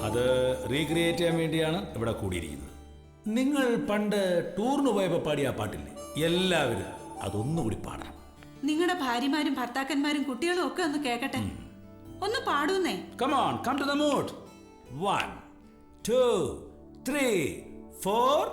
അത് റീക്രിയേറ്റ് ചെയ്യാൻ വേണ്ടിയാണ് ഇവിടെ കൂടിയിരിക്കുന്നത്. നിങ്ങൾ പണ്ട് ടൂറിന് പോയപ്പോൾ പാടിയ ആ പാട്ടില്ലേ, എല്ലാവരും അതൊന്നുകൂടി പാടണം. നിങ്ങളുടെ ഭാര്യമാരും ഭർത്താക്കന്മാരും കുട്ടികളും ഒക്കെ ഒന്ന് കേക്കട്ടെ. ഒന്ന് പാടൂന്നേ. Come on, come to the mood. 1, 2, 3, 4.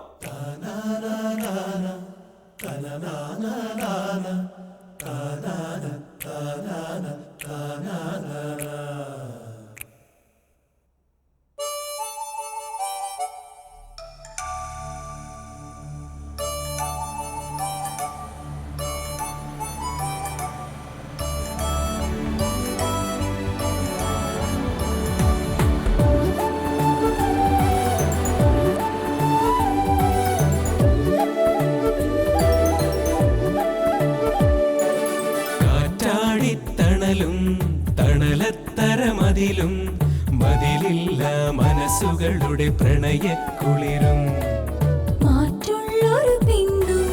തണലത്തരമതിലും മതിലില്ല മനസ്സുകളുടെ പ്രണയക്കുളിരും മാറ്റുള്ളൊരു പിന്നും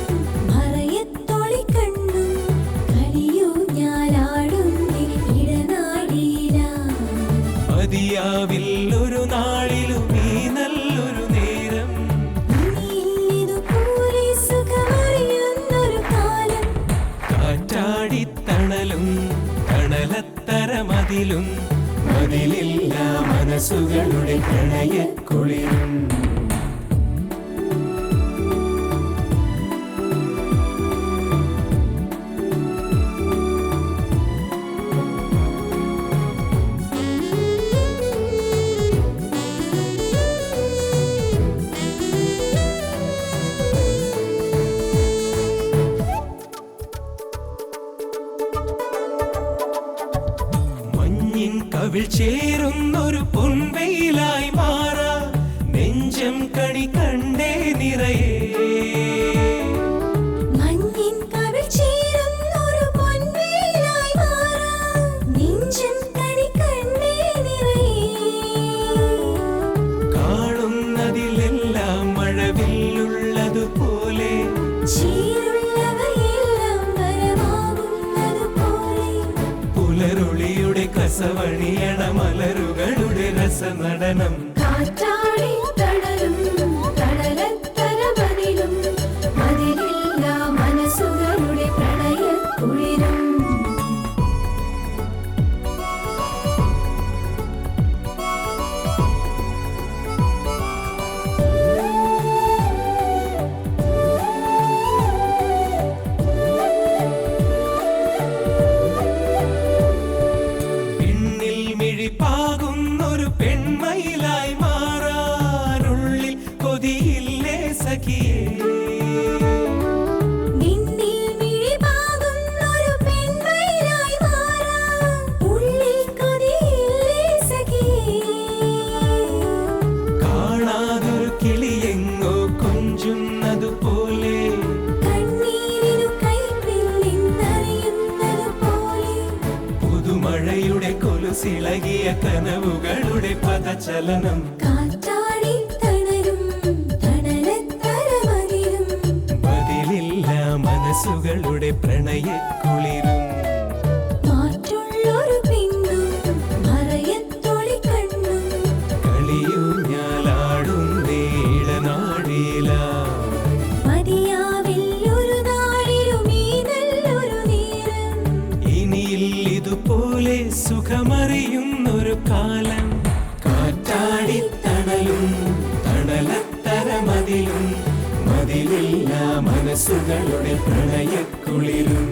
മറയത്തൊളി കണ്ണും കളിയൂ ഞാലാടുന്നേ ഇടനാടിയില മതിയാവിൽ ഒരു നാളിലും ഈ നല്ലൊരു നേരം ഇതുപോലെ സുഖമറിയുന്നൊരു കാലം കാറ്റാടിത്തണലും തണലത്തരമതിലും മതിലില്ല മനസ്സുകളുടെ പ്രണയക്കുളിരും കവിൾ ചേരുന്നൊരു പൊൻവെയിലായി മാറാ നെഞ്ചം കണി കണ്ടേ നിറയേ മഞ്ഞിൻ കവിൾ ചേരുന്നൊരു പൊൻവെയിലായി മാറാ നെഞ്ചം കണി കണ്ടേ നിറയേ കാണുന്നതിലെല്ലാം മഴവില്ലുള്ളതുപോലെ ചീരുള്ളവയെല്ലാം വരമാകുന്നതുപോലെ പുലരുളിയുടെ കസവണിയണ മലരുകളുടെ രസനടനം കാറ്റാടി തണലും തണലത്തരമതിലും മതിലില്ല മനസ്സുകളുടെ പ്രണയക്കുളിരും പാകുന്നൊരു പെൺമയിലായി മാറാനുള്ളിൽ കൊതിയില്ലേ സഖിയേ നിന്നിൽ മിഴിപാകുന്നൊരു പെൺമയിലായി മാറാൻ ഉള്ളിൽ കൊതിയില്ലേ സഖിയേ കാണാതൊരു കിളിയെങ്ങോ കൊഞ്ചുന്നതുപോലെ കണ്ണീരിനു കൈപ്പിൽ നിന്നറിയുന്നതുപോലെ പുതുമഴയുടെ കൊലുസിളകിയ കനവുകളുടെ പദചലനം കാറ്റാടി തണലും തണലത്തരമതിലും ബദിലില്ല മനസ്സുകളുടെ പ്രണയക്കുളിരും മാറ്റുള്ളൊരു പിന്നും മറയത്തൊളി കണ്ണും കളിയൂഞ്ഞാലാടുന്നേ ഇടനാടിയില മതിയാവില്ലൊരു നാളിലും ഈ നല്ലൊരു നേരം ഇനിയിൽ ഇതുപോലെ സുഖമറിയുന്നൊരു കാലം കാറ്റാടിത്തണലും തണലത്തരമതിലും മതിലില്ല മനസ്സുകളുടെ പ്രണയക്കുളിരും